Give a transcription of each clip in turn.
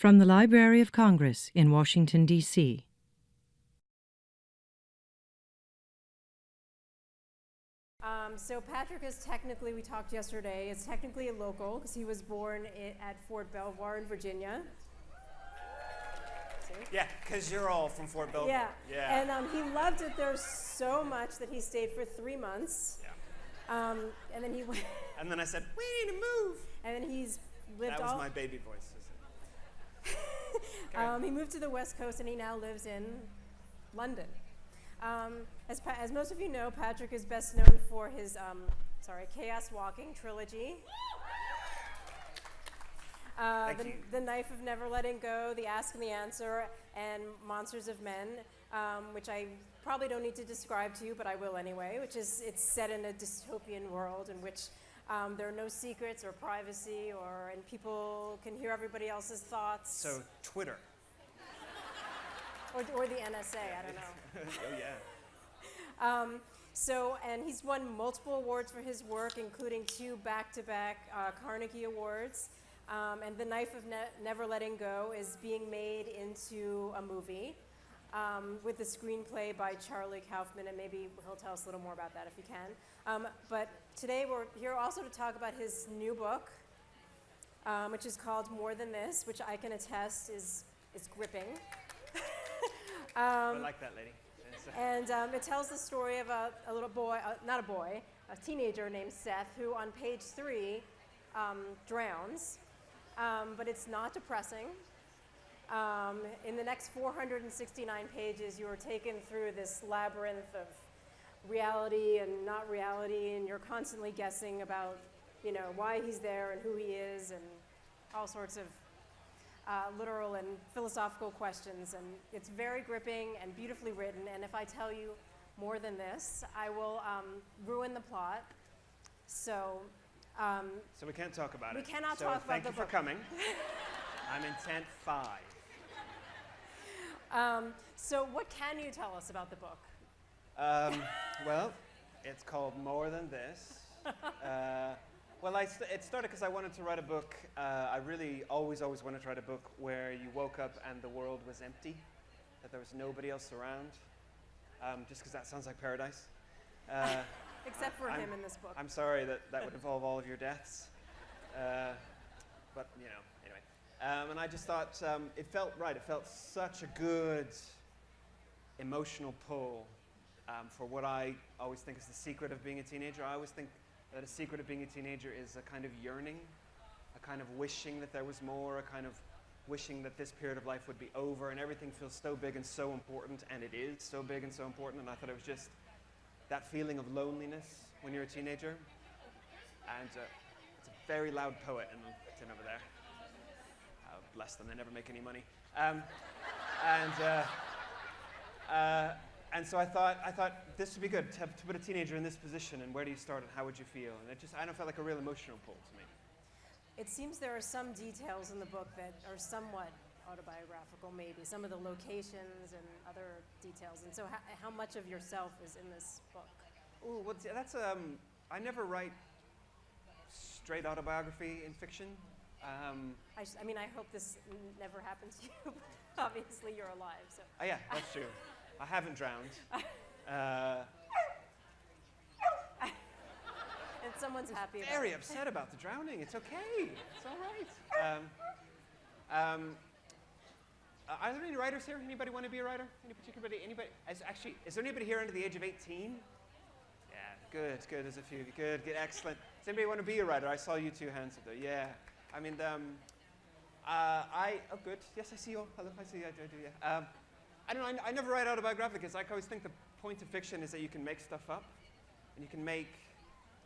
From the Library of Congress in Washington, D.C. So Patrick is technically, we talked yesterday, is technically a local because he was born at Fort Belvoir in Virginia. See? Yeah, because you're all from Fort Belvoir. Yeah. And he loved it there so much that he stayed for 3 months. Yeah. And then he went. And then I said, we need to move. And then he's lived That was my baby voice. He moved to the West Coast and he now lives in London. As most of you know, Patrick is best known for his Chaos Walking Trilogy. The Knife of Never Letting Go, The Ask and the Answer, and Monsters of Men, which I probably don't need to describe to you, but I will anyway, it's set in a dystopian world in which there are no secrets or privacy, and people can hear everybody else's thoughts. So Twitter. Or the NSA, I don't know. Oh, yeah. And he's won multiple awards for his work, including 2 back-to-back Carnegie Awards. And The Knife of Never Letting Go is being made into a movie with the screenplay by Charlie Kaufman, and maybe he'll tell us a little more about that if he can. But today we're here also to talk about his new book, which is called More Than This, which I can attest is gripping. I like that lady. And it tells the story of a little boy, a teenager named Seth, who on page 3 drowns. But it's not depressing. In the next 469 pages, you are taken through this labyrinth of reality and not reality, and you're constantly guessing about, why he's there and who he is, and all sorts of literal and philosophical questions. And it's very gripping and beautifully written. And if I tell you more than this, I will ruin the plot. So we can't talk about it. We cannot talk about the book. Thank you for coming. I'm in tent 5. So what can you tell us about the book? Well, it's called More Than This. It started because I wanted to write a book. I really always wanted to write a book where you woke up and the world was empty, that there was nobody else around, just because that sounds like paradise. Except for him in this book. I'm sorry that would involve all of your deaths. But, anyway. And I just thought it felt right. It felt such a good emotional pull for what I always think is the secret of being a teenager. I always think that a secret of being a teenager is a kind of yearning, a kind of wishing that there was more, a kind of wishing that this period of life would be over, and everything feels so big and so important, and it is so big and so important, and I thought it was just that feeling of loneliness when you're a teenager. And it's a very loud poet in over there. Bless them, they never make any money. And so I thought this would be good to put a teenager in this position, and where do you start and how would you feel? And I don't feel like a real emotional pull to me. It seems there are some details in the book that are somewhat autobiographical, maybe, some of the locations and other details. And so how much of yourself is in this book? Oh, well, that's, I never write straight autobiography in fiction. I hope this never happens to you. Obviously, you're alive, so. Oh, yeah, that's true. I haven't drowned. And someone's happy about it. Very upset about the drowning. It's okay. It's all right. Are there any writers here? Anybody want to be a writer? Anybody? Is there anybody here under the age of 18? Yeah, good. There's a few of you. Good, excellent. Does anybody want to be a writer? I saw you 2 hands up there. Yeah. Oh, good. Yes, I see you all. Hello, I see you. I do, yeah. I don't know. I never write autobiography because I always think the point of fiction is that you can make stuff up, and you can make.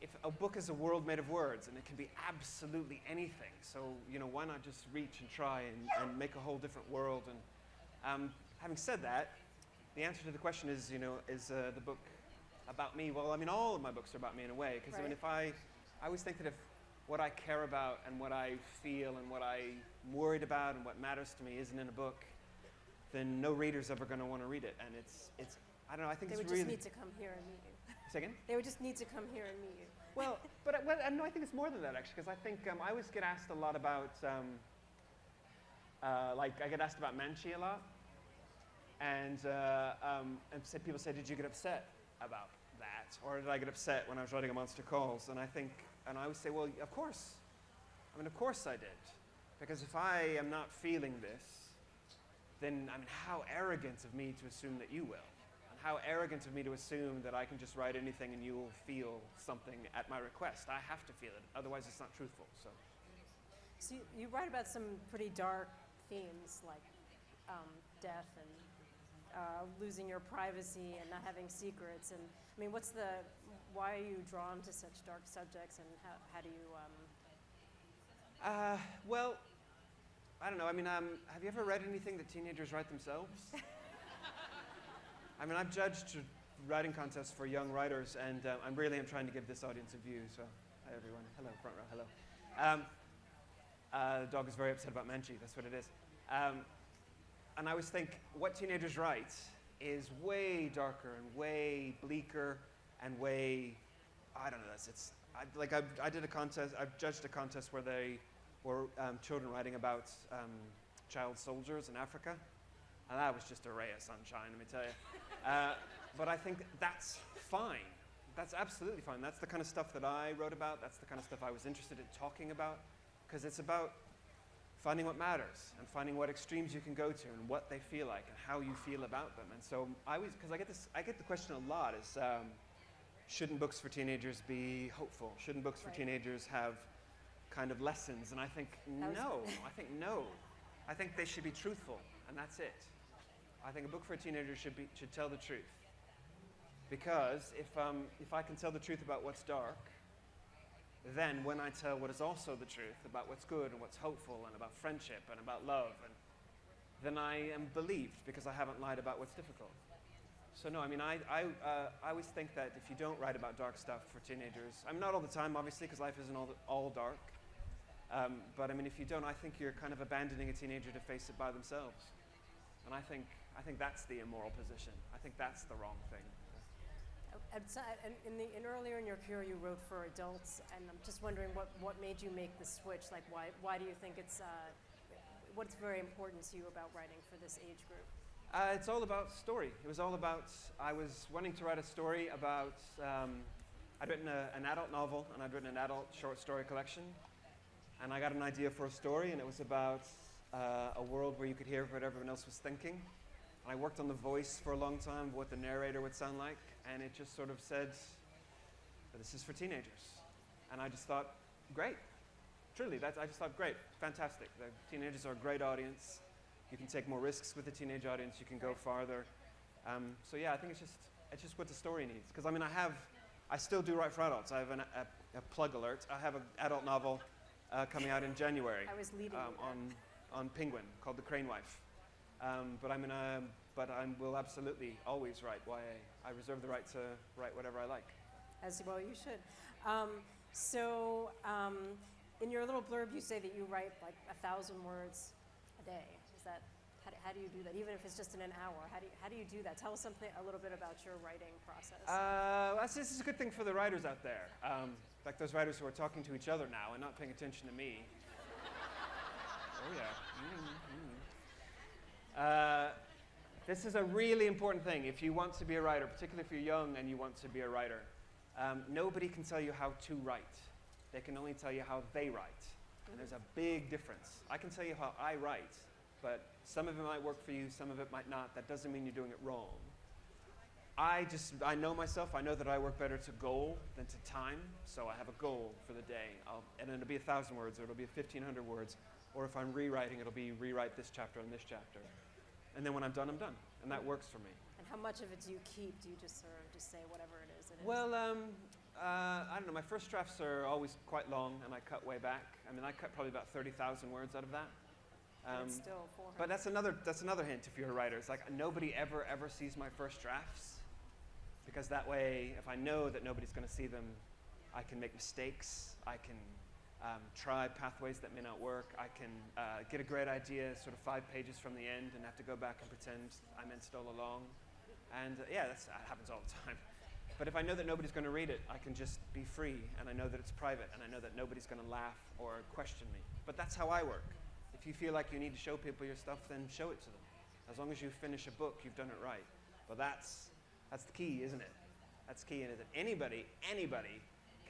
If a book is a world made of words, and it can be absolutely anything. So why not just reach and try and make a whole different world? And having said that, the answer to the question is the book about me? Well, all of my books are about me in a way, because right. I always think that if what I care about and what I feel and what I'm worried about and what matters to me isn't in a book, then no reader's ever going to want to read it. And it's I don't know, I think they it's really... really... They would just need to come here and meet you. Say again? They would just need to come here and meet you. Well, no, I think it's more than that, actually, because I think I always get asked a lot about Like, I get asked about Manchi a lot, and people say, did you get upset about that? Or did I get upset when I was writing A Monster Calls? And I always say, well, of course. I mean, of course I did. Because if I am not feeling this, then, I mean, how arrogant of me to assume that you will. And how arrogant of me to assume that I can just write anything and you will feel something at my request. I have to feel it, otherwise it's not truthful. So you write about some pretty dark themes like death and losing your privacy and not having secrets. And I mean, why are you drawn to such dark subjects, and how do you? Well, I don't know. I mean, have you ever read anything that teenagers write themselves? I mean, I've judged writing contests for young writers, and I'm trying to give this audience a view. So, hi everyone. Hello, front row. Hello. The dog is very upset about Manchi. That's what it is. And I always think what teenagers write is way darker and way bleaker and way, I don't know. I did a contest. I judged a contest where they were children writing about child soldiers in Africa, and that was just a ray of sunshine, let me tell you. But I think that's fine. That's absolutely fine. That's the kind of stuff that I wrote about. That's the kind of stuff I was interested in talking about, because it's about finding what matters and finding what extremes you can go to and what they feel like and how you feel about them. And so because I get the question a lot is, shouldn't books for teenagers be hopeful? Shouldn't books for teenagers have kind of lessons? And I think no. I think they should be truthful, and that's it. I think a book for a teenager should tell the truth. Because if I can tell the truth about what's dark, then when I tell what is also the truth about what's good and what's hopeful and about friendship and about love, then I am believed because I haven't lied about what's difficult. So no, I mean, I always think that if you don't write about dark stuff for teenagers, I mean, not all the time, obviously, because life isn't all dark. But I mean, if you don't, I think you're kind of abandoning a teenager to face it by themselves. And I think that's the immoral position. I think that's the wrong thing. And earlier in your career, you wrote for adults, and I'm just wondering what made you make the switch? Like, why do you think what's very important to you about writing for this age group? It's all about story. It was all about, I was wanting to write a story about, I'd written an adult novel, and I'd written an adult short story collection, and I got an idea for a story, and it was about a world where you could hear what everyone else was thinking. And I worked on the voice for a long time, what the narrator would sound like, and it just sort of said, this is for teenagers. And I just thought, great. Truly, I just thought, great, fantastic. The teenagers are a great audience. You can take more risks with the teenage audience. You can go farther. So yeah, I think it's just what the story needs. Because I mean, I still do write for adults. I have a plug alert. I have an adult novel coming out in January. I was leading on Penguin called The Crane Wife. But I will absolutely always write YA. I reserve the right to write whatever I like. As well, you should. In your little blurb, you say that you write like 1,000 words a day. Is that how do you do that? Even if it's just in an hour, how do you do that? Tell us a little bit about your writing process. This is a good thing for the writers out there, like those writers who are talking to each other now and not paying attention to me. Oh yeah. This is a really important thing. If you want to be a writer, particularly if you're young and you want to be a writer, nobody can tell you how to write. They can only tell you how they write. And there's a big difference. I can tell you how I write, but some of it might work for you, some of it might not. That doesn't mean you're doing it wrong. I know myself. I know that I work better to goal than to time. So I have a goal for the day. And it'll be 1,000 words, or it'll be 1,500 words. Or if I'm rewriting, it'll be rewrite this chapter and this chapter. And then when I'm done, I'm done. And that works for me. And how much of it do you keep? Do you just sort of just say whatever it is? Well, I don't know. My first drafts are always quite long, and I cut way back. I mean, I cut probably about 30,000 words out of that. It's still 400. But that's another hint if you're a writer. It's like nobody ever sees my first drafts, because that way, if I know that nobody's going to see them, I can make mistakes. I can try pathways that may not work. I can get a great idea sort of 5 pages from the end and have to go back and pretend I meant it all along. And yeah, that happens all the time. But if I know that nobody's going to read it, I can just be free, and I know that it's private, and I know that nobody's going to laugh or question me. But that's how I work. If you feel like you need to show people your stuff, then show it to them. As long as you finish a book, you've done it right. But that's the key, isn't it? That's key in it, that anybody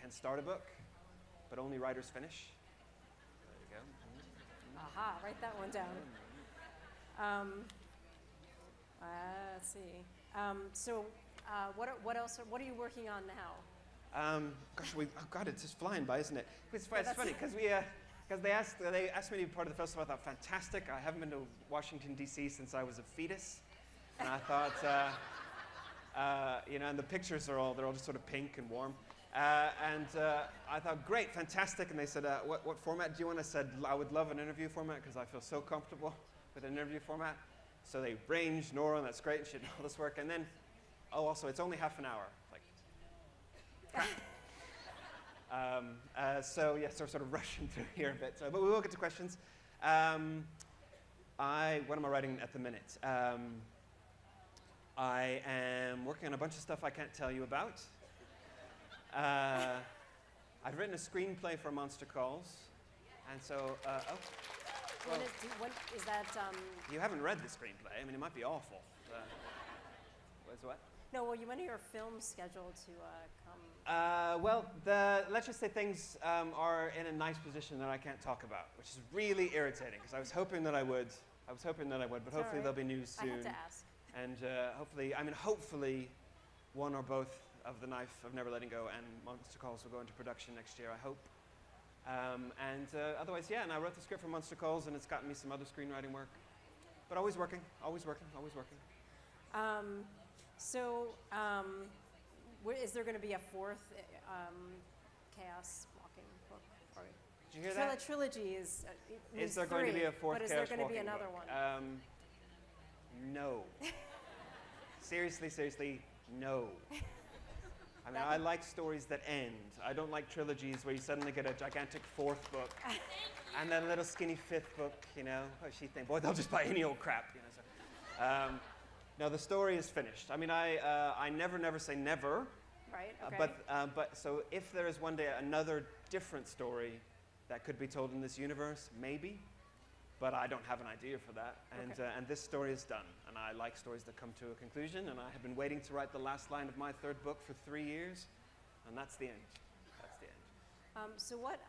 can start a book, but only writers finish. There you go. Aha, write that one down. Let's see. What else? What are you working on now? Gosh, God, it's just flying by, isn't it? It's funny because they asked me to be part of the festival. I thought, fantastic. I haven't been to Washington D.C. since I was a fetus, and I thought, and the pictures they're all just sort of pink and warm, and I thought, great, fantastic. And they said, what format do you want? I said, I would love an interview format because I feel so comfortable with an interview format. So they arranged Nora, and that's great, and she did all this work, and then, also, it's only half an hour. Like, crap. So sort of rushing through here a bit. But we will get to questions. What am I writing at the minute? I am working on a bunch of stuff I can't tell you about. I've written a screenplay for Monster Calls, and so, When is that? You haven't read the screenplay. I mean, it might be awful. What? No, well, when are your films scheduled to come? Let's just say things are in a nice position that I can't talk about, which is really irritating because I was hoping that I would, but hopefully there'll be news soon. I had to ask. And hopefully one or both of The Knife of Never Letting Go and Monster Calls will go into production next year, I hope. Otherwise, and I wrote the script for Monster Calls, and it's gotten me some other screenwriting work. But always working. Is there going to be a fourth Chaos Walking book? Or Did you hear that? Trilogy is there going to be a fourth but Chaos Walking book? is there going to be another one? No. Seriously, no. I mean, I like stories that end. I don't like trilogies where you suddenly get a gigantic fourth book and then a little skinny fifth book, Oh, she thinks, boy, they'll just buy any old crap, So, no, the story is finished. I mean, I never say never. Right, okay. But so if there is one day another different story that could be told in this universe, maybe. But I don't have an idea for that. And this story is done. And I like stories that come to a conclusion. And I have been waiting to write the last line of my third book for 3 years. And that's the end. So what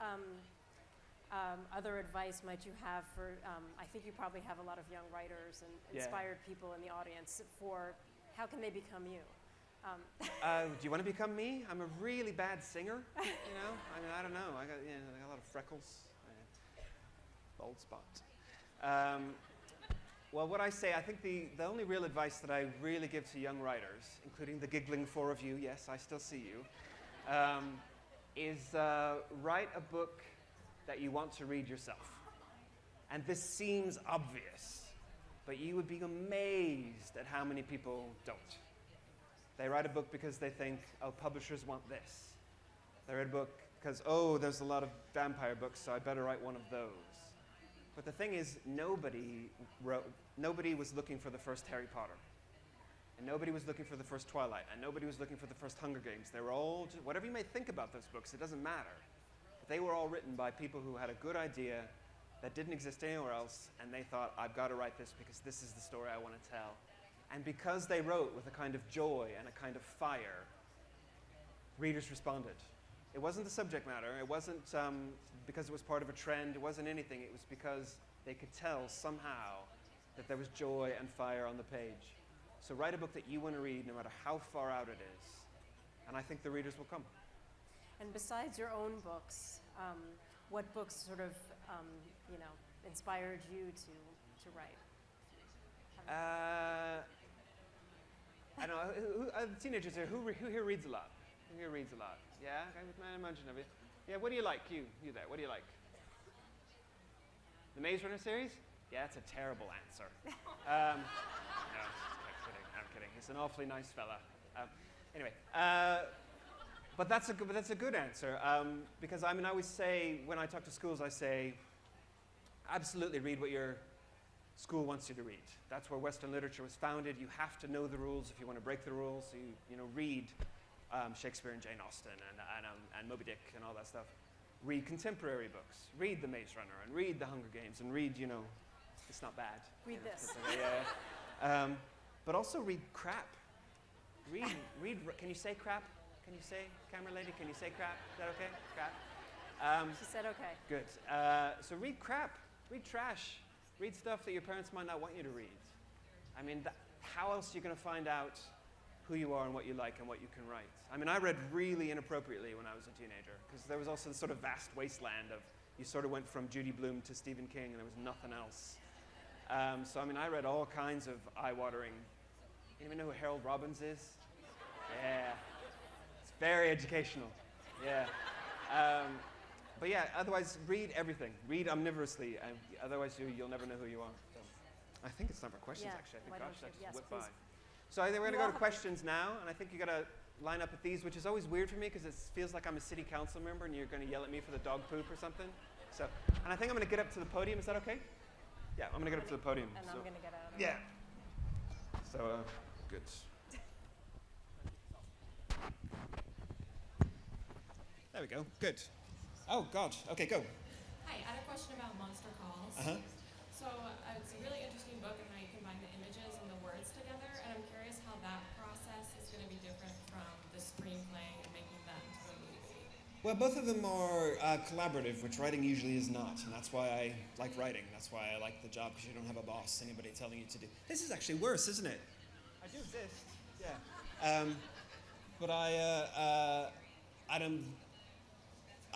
other advice might you have for, I think you probably have a lot of young writers and inspired people in the audience for how can they become you? Do you want to become me? I'm a really bad singer, I mean, I don't know. I got a lot of freckles, bald spots. Well, what I say, I think the only real advice that I really give to young writers, including the giggling four of you, yes, I still see you, is write a book that you want to read yourself. And this seems obvious, but you would be amazed at how many people don't. They write a book because they think, oh, publishers want this. They write a book because, oh, there's a lot of vampire books, so I better write one of those. But the thing is, nobody was looking for the first Harry Potter. And nobody was looking for the first Twilight. And nobody was looking for the first Hunger Games. They were all, whatever you may think about those books, it doesn't matter. But they were all written by people who had a good idea that didn't exist anywhere else, and they thought, I've got to write this because this is the story I want to tell. And because they wrote with a kind of joy and a kind of fire, readers responded. It wasn't the subject matter. It wasn't because it was part of a trend. It wasn't anything. It was because they could tell somehow that there was joy and fire on the page. So write a book that you want to read no matter how far out it is. And I think the readers will come. And besides your own books, what books sort of, inspired you to write? I don't know. Teenagers here, who here reads a lot? Who here reads a lot? Yeah, I imagine of you. Yeah, what do you like? You there, what do you like? The Maze Runner series? Yeah, that's a terrible answer. No, I'm kidding. He's an awfully nice fella. Anyway, but that's a good answer because I always say when I talk to schools, I say, absolutely read what your school wants you to read. That's where Western literature was founded. You have to know the rules if you want to break the rules. So you read Shakespeare and Jane Austen and Moby Dick and all that stuff. read contemporary books, read The Maze Runner, and read The Hunger Games, and read, you know, it's not bad. Read You know, this. it's okay, yeah. But also read crap. Read, can you say crap? Can you say, camera lady, can you say crap? Is that okay? Crap? She said okay. Good. So read crap, read trash, read stuff that your parents might not want you to read. I mean, how else are you going to find out who you are and what you like and what you can write? I mean, I read really inappropriately when I was a teenager, because there was also this sort of vast wasteland of, you sort of went from Judy Blume to Stephen King and there was nothing else. So I mean, I read all kinds of eye-watering. You even know who Harold Robbins is? Yeah. It's very educational. Yeah. But yeah, otherwise, read everything. Read omnivorously. Otherwise, you'll never know who you are. So, I think it's time for questions, Yeah, actually. I why think, don't gosh, you? that just Yes, whipped please. by. So I think we're going to You go to all- questions now, and I think you got to line up at these, which is always weird for me because it feels like I'm a city council member and you're going to yell at me for the dog poop or something. So, and I think I'm going to get up to the podium. Is that okay? Yeah, I'm going to get up to the podium. And so. I'm going to get out of Yeah. So, good. There we go. Good. Oh, God. Okay, go. Hi, I had a question about Monster Calls. Uh-huh. So it's a really interesting book and how you combine the images and the words together, and I'm curious how that process is going to be different from the screenplay and making that into a movie. Well, both of them are collaborative, which writing usually is not, and that's why I like writing. That's why I like the job, because you don't have a boss, anybody telling you to do. This is actually worse, isn't it? I do exist. Yeah. But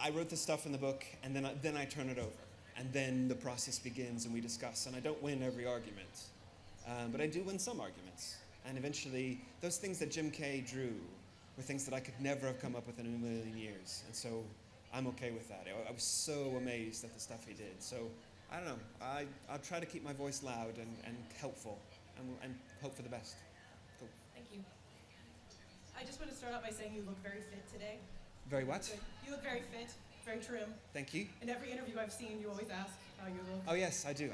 I wrote the stuff in the book, and then I turn it over, and then the process begins, and we discuss. And I don't win every argument, but I do win some arguments. And eventually, those things that Jim Kay drew were things that I could never have come up with in a million years. And so I'm okay with that. I was so amazed at the stuff he did. So I don't know. I'll try to keep my voice loud and helpful, and hope for the best. Cool. Thank you. I just want to start out by saying you look very fit today. Very what? You look very fit, very trim. Thank you. In every interview I've seen, you always ask how you look. Oh yes, I do.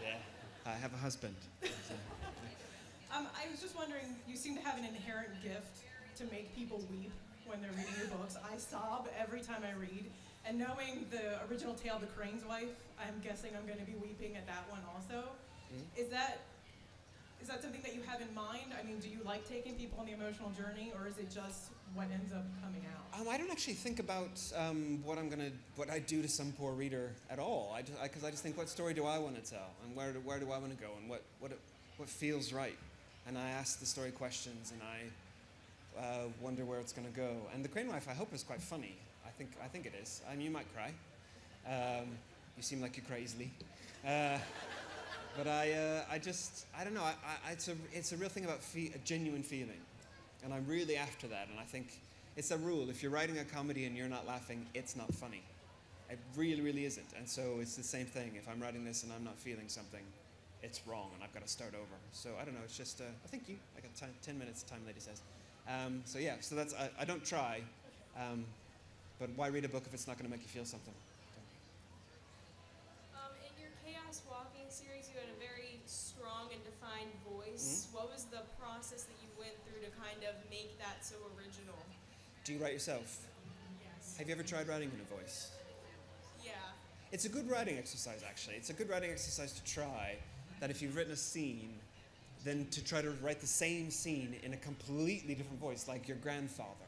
Yeah. I have a husband. I was just wondering, you seem to have an inherent gift to make people weep when they're reading your books. I sob every time I read, and knowing the original tale, The Crane's Wife, I'm guessing I'm going to be weeping at that one also. Mm-hmm. Is that something that you have in mind? I mean, do you like taking people on the emotional journey, or is it just what ends up coming out? I don't actually think about what I do to some poor reader at all. Because I just think, what story do I want to tell, and where do I want to go, and what feels right, and I ask the story questions, and I wonder where it's going to go. And The Crane Wife, I hope, is quite funny. I think it is. I mean, you might cry. You seem like you cry easily. But I don't know. It's a real thing about a genuine feeling, and I'm really after that. And I think it's a rule: if you're writing a comedy and you're not laughing, it's not funny. It really, really isn't. And so it's the same thing. If I'm writing this and I'm not feeling something, it's wrong, and I've got to start over. So I don't know. It's just I think you. I got 10 minutes. Time lady says. So yeah. So that's I don't try. But why read a book if it's not going to make you feel something? In your Chaos Walking series, you had a very strong and defined voice. What was the process that you went through to kind of make that so original? Do you write yourself? Yes. Have you ever tried writing in a voice? Yeah. It's a good writing exercise, actually. It's a good writing exercise to try that if you've written a scene, then to try to write the same scene in a completely different voice, like your grandfather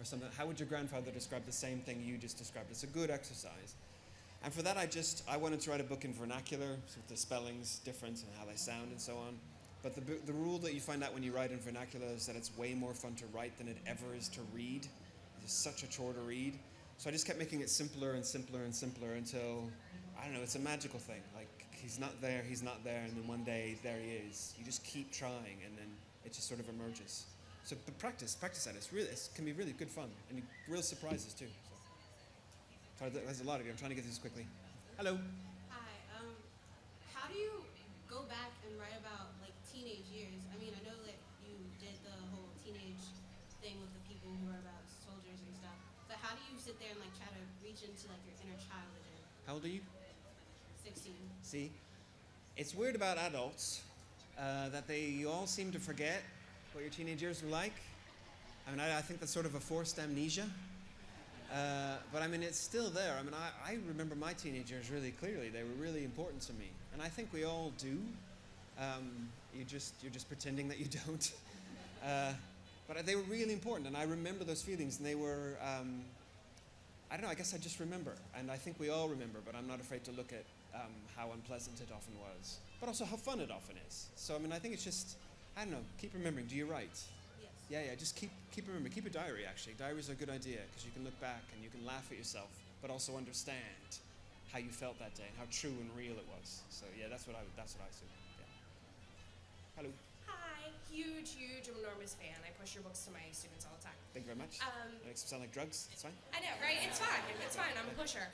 or something. How would your grandfather describe the same thing you just described? It's a good exercise. And for that, I wanted to write a book in vernacular, so with the spellings different and how they sound and so on. But the rule that you find out when you write in vernacular is that it's way more fun to write than it ever is to read. It's such a chore to read. So I just kept making it simpler and simpler and simpler until, I don't know, it's a magical thing. Like, he's not there, and then one day, there he is. You just keep trying, and then it just sort of emerges. So but practice at it. It can be really good fun, and real surprises too. So. There's a lot of you. I'm trying to get through this quickly. Hello. Hi. How do you go back and write about like teenage years? I mean, I know that you did the whole teenage thing with the people who are about soldiers and stuff. But how do you sit there and like try to reach into like your inner child again? How old are you? 16. See, it's weird about adults that they all seem to forget what your teenage years were like. I mean, I think that's sort of a forced amnesia. But I mean, it's still there. I mean, I remember my teenage years really clearly. They were really important to me, and I think we all do. You're just pretending that you don't. But they were really important, and I remember those feelings, and they were. I don't know. I guess I just remember, and I think we all remember. But I'm not afraid to look at how unpleasant it often was, but also how fun it often is. So I mean, I think it's just. I don't know. Keep remembering. Do you write? Yes. Yeah. Just keep remembering. Keep a diary. Actually, diaries are a good idea because you can look back and you can laugh at yourself, but also understand how you felt that day and how true and real it was. So yeah, that's what I do. Yeah. Hello. Hi, huge, enormous fan. I push your books to my students all the time. Thank you very much. That makes it sound like drugs. It's fine. I know, right? It's fine. It's fine. I'm a pusher.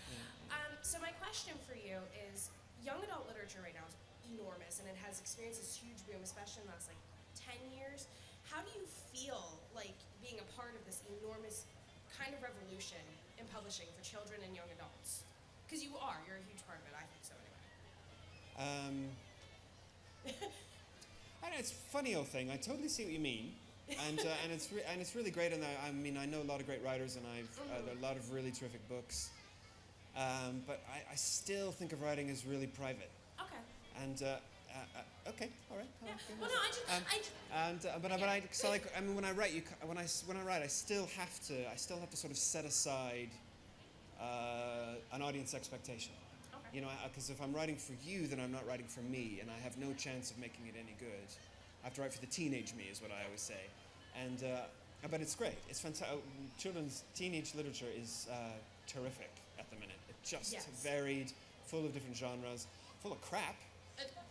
So my question for you is, young adult literature right now is enormous, and it has experienced this huge boom, especially in the last 10 years. How do you feel like being a part of this enormous kind of revolution in publishing for children and young adults? Because you're a huge part of it. I think so anyway. I know, it's a funny old thing. I totally see what you mean, and it's really great. And I mean, I know a lot of great writers, and there are a lot of really terrific books. But I still think of writing as really private. Okay. And okay, all right. Yeah. Well, no, I mean, when I write, I still have to sort of set aside an audience expectation. Okay. You know, because if I'm writing for you, then I'm not writing for me, and I have no chance of making it any good. I have to write for the teenage me, is what I always say. And but it's great. It's fantastic. Children's teenage literature is terrific at the minute. It's just varied, full of different genres, full of crap.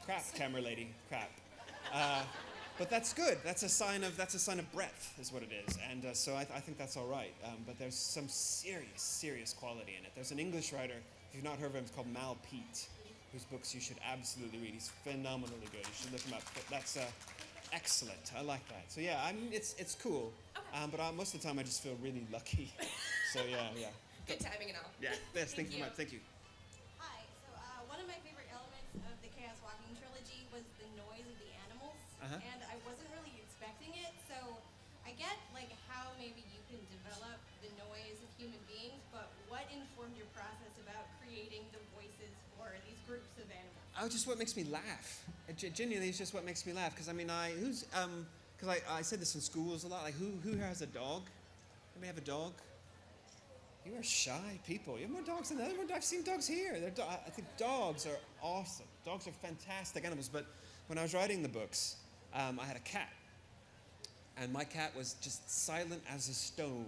Crap, camera lady, crap. But that's good. That's a sign of breadth, is what it is. And so I think that's all right. But there's some serious quality in it. There's an English writer, if you've not heard of him, it's called Mal Peet, whose books you should absolutely read. He's phenomenally good. You should look him up. But that's excellent. I like that. So yeah, I mean, it's cool. Okay. But most of the time I just feel really lucky. So yeah. Good timing and all. Yeah. Best. Thank you very much. Thank you. Hi. So one of my favorite elements of the Chaos Walking trilogy was the noise of the animals, and I wasn't really expecting it. So I get how maybe you can develop the noise of human beings, but what informed your process about creating the voices for these groups of animals? Oh, just what makes me laugh. Genuinely, it's just what makes me laugh. Because I mean, I said this in schools a lot. Like, who here has a dog? Anybody have a dog? You are shy people. You have more dogs than anyone. I've seen dogs here. I think dogs are awesome. Dogs are fantastic animals. But when I was writing the books, I had a cat. And my cat was just silent as a stone,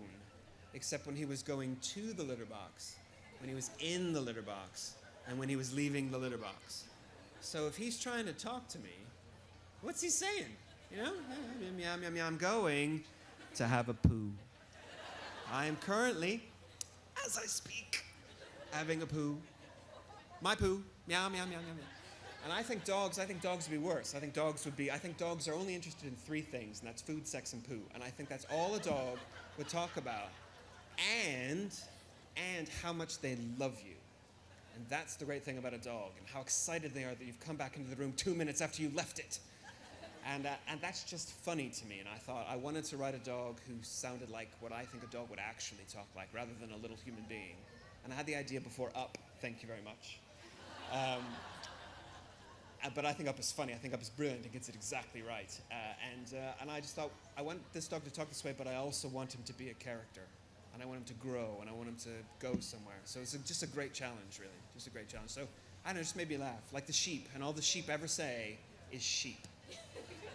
except when he was going to the litter box, when he was in the litter box, and when he was leaving the litter box. So if he's trying to talk to me, what's he saying? You know? Meow, meow, meow. I'm going to have a poo. I am currently, as I speak, having a poo. My poo. Meow, meow, meow, meow, meow. And I think dogs would be worse. I think dogs are only interested in 3 things, and that's food, sex, and poo. And I think that's all a dog would talk about. And how much they love you. And that's the great thing about a dog, and how excited they are that you've come back into the room 2 minutes after you left it. And that's just funny to me. And I thought I wanted to write a dog who sounded like what I think a dog would actually talk like, rather than a little human being. And I had the idea before Up. Thank you very much. But I think Up is funny. I think Up is brilliant. It gets it exactly right. And I just thought, I want this dog to talk this way, but I also want him to be a character. And I want him to grow, and I want him to go somewhere. So it's just a great challenge, really. Just a great challenge. So, I don't know, it just made me laugh. Like the sheep, and all the sheep ever say is sheep.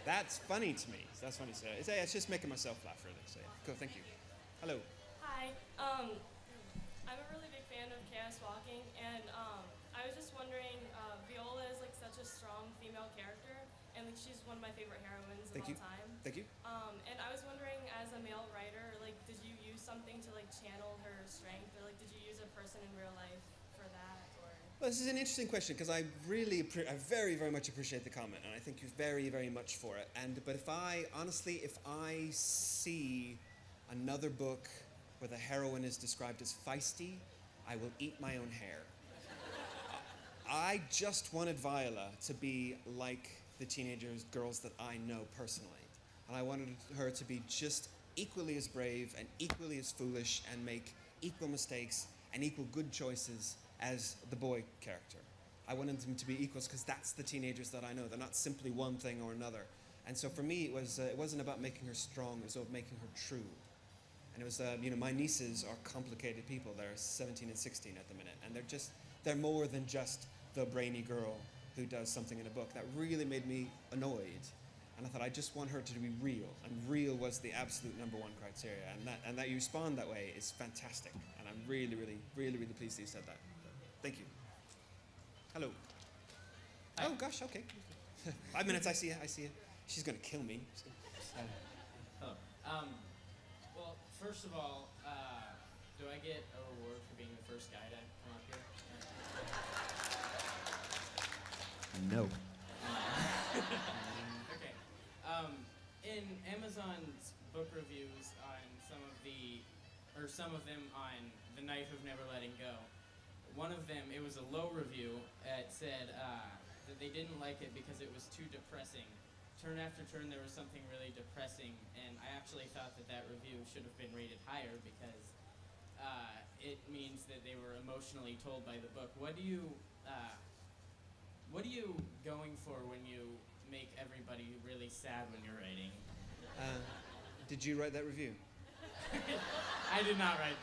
That's funny to me. That's funny to say. It's just making myself laugh, really. So yeah, cool, thank you. Hello. Hi. I'm a really big fan of Chaos Walking, and I was just wondering, Viola is such a strong female character, and she's one of my favorite heroines of all time. Thank you. And I was wondering, as a male writer, did you use something to channel her strength, or did you use a person in real life for that, or? Well, this is an interesting question, because I very, very much appreciate the comment, and I thank you very, very much for it. But if I see another book where the heroine is described as feisty, I will eat my own hair. I just wanted Viola to be like the girls that I know personally. And I wanted her to be just equally as brave and equally as foolish and make equal mistakes and equal good choices as the boy character. I wanted them to be equals because that's the teenagers that I know. They're not simply one thing or another. And so for me, it wasn't about making her strong, it was about making her true. And it was, my nieces are complicated people. They're 17 and 16 at the minute. And they're more than just the brainy girl who does something in a book. That really made me annoyed. And I thought, I just want her to be real. And real was the absolute number one criteria. And that you respond that way is fantastic. And I'm really, really, really, really pleased that you said that. Thank you. Hello. Hi. Oh, gosh, okay. 5 minutes, I see you. She's going to kill me. Hello. Well, first of all, do I get a reward for being the first guy to come up here? No. Okay. In Amazon's book reviews on some of them on The Knife of Never Letting Go, one of them, it was a low review. It said that they didn't like it because it was too depressing. Turn after turn, there was something really depressing, and I actually thought that review should have been rated higher because it means that they were emotionally told by the book. What are you going for when you make everybody really sad when you're writing? Did you write that review? I did not write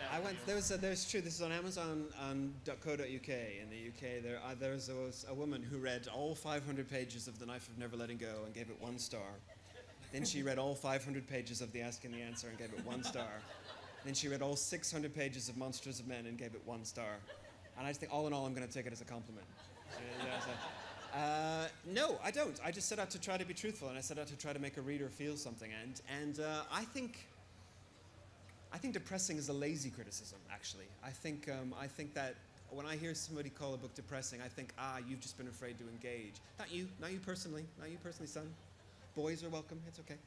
that. There's true. This is on Amazon.co.uk in the UK. There was a woman who read all 500 pages of The Knife of Never Letting Go and gave it 1 star. Then she read all 500 pages of The Ask and the Answer and gave it 1 star. Then she read all 600 pages of Monsters of Men and gave it 1 star. And I just think, all in all, I'm going to take it as a compliment. No, I don't. I just set out to try to be truthful, and I set out to try to make a reader feel something. And I think depressing is a lazy criticism, actually. I think that when I hear somebody call a book depressing, I think, you've just been afraid to engage. Not you personally, son. Boys are welcome, it's okay.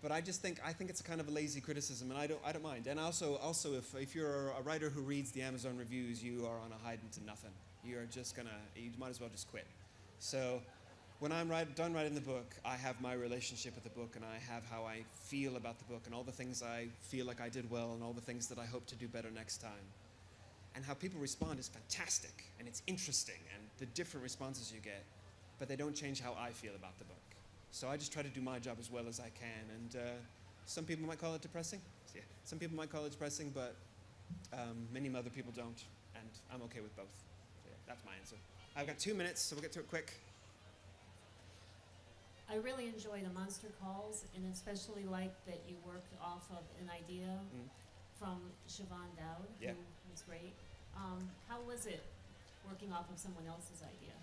But I think it's a kind of a lazy criticism, and I don't mind. And also if you're a writer who reads the Amazon reviews, you are on a hide into nothing. You might as well just quit. So when I'm done writing the book, I have my relationship with the book, and I have how I feel about the book, and all the things I feel like I did well, and all the things that I hope to do better next time. And how people respond is fantastic, and it's interesting, and the different responses you get, but they don't change how I feel about the book. So I just try to do my job as well as I can, and some people might call it depressing. Yeah, some people might call it depressing, but many other people don't, and I'm okay with both. So yeah, that's my answer. I've got 2 minutes, so we'll get to it quick. I really enjoy the monster calls, and especially like that you worked off of an idea from Siobhan Dowd, Yeah. who was great. How was it working off of someone else's idea?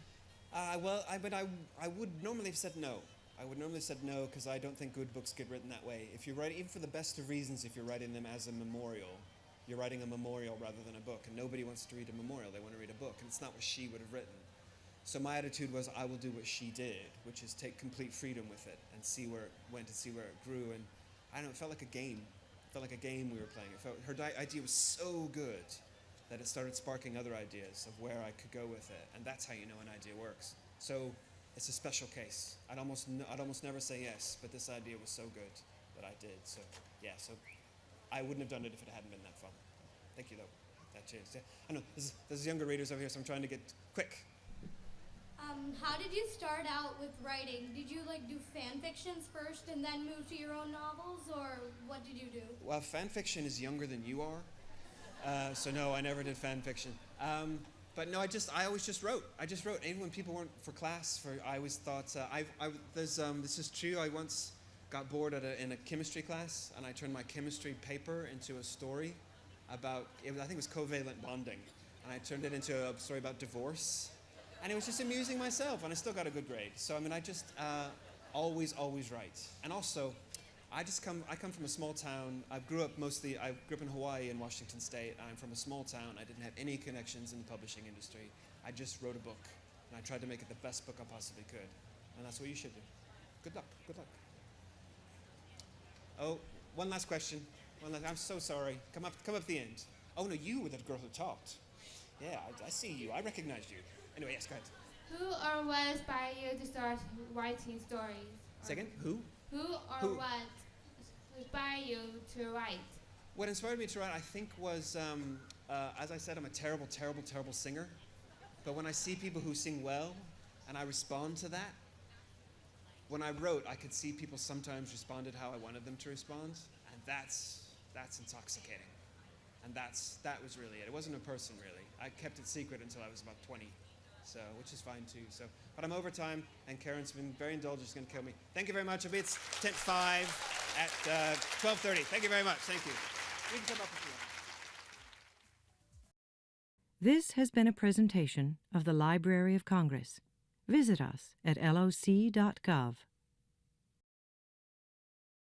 I would normally have said no. I would normally have said no because I don't think good books get written that way. If you're writing, even for the best of reasons, if you're writing them as a memorial, you're writing a memorial rather than a book, and nobody wants to read a memorial. They want to read a book, and it's not what she would have written. So my attitude was, I will do what she did, which is take complete freedom with it and see where it went and see where it grew. And I don't know, it felt like a game. It felt like a game we were playing. Her idea was so good that it started sparking other ideas of where I could go with it. And that's how you know an idea works. So it's a special case. I'd almost never say yes, but this idea was so good that I did. So yeah, so I wouldn't have done it if it hadn't been that fun. Thank you, though. That changed. Yeah. I know, there's younger readers over here, so I'm trying to get quick. How did you start out with writing? Did you do fan fictions first and then move to your own novels, or what did you do? Well, fan fiction is younger than you are, so no, I never did fan fiction. But no, I always just wrote. I just wrote. Even when people weren't for class, I always thought. This is true. I once got bored in a chemistry class, and I turned my chemistry paper into a story about. I think it was covalent bonding, and I turned it into a story about divorce. And it was just amusing myself, and I still got a good grade. So I mean, I just always write. And also, I come from a small town. I grew up in Hawaii in Washington State. I'm from a small town. I didn't have any connections in the publishing industry. I just wrote a book, and I tried to make it the best book I possibly could. And that's what you should do. Good luck. Good luck. Oh, one last question. I'm so sorry. Come up at the end. Oh no, you were the girl who talked. Yeah, I see you. I recognized you. Anyway, yes, go ahead. Who or what inspired you to start writing stories? Second, who? Who or what inspired you to write? What inspired me to write, I think, was, as I said, I'm a terrible, terrible, terrible singer. But when I see people who sing well, and I respond to that, when I wrote, I could see people sometimes responded how I wanted them to respond, and that's intoxicating. And that was really it. It wasn't a person, really. I kept it secret until I was about 20, so, which is fine too. So, but I'm over time, and Karen's been very indulgent. She's going to kill me. Thank you very much. It's 10:05 at 12:30. Thank you very much. Thank you. We can come up with you. This has been a presentation of the Library of Congress. Visit us at loc.gov.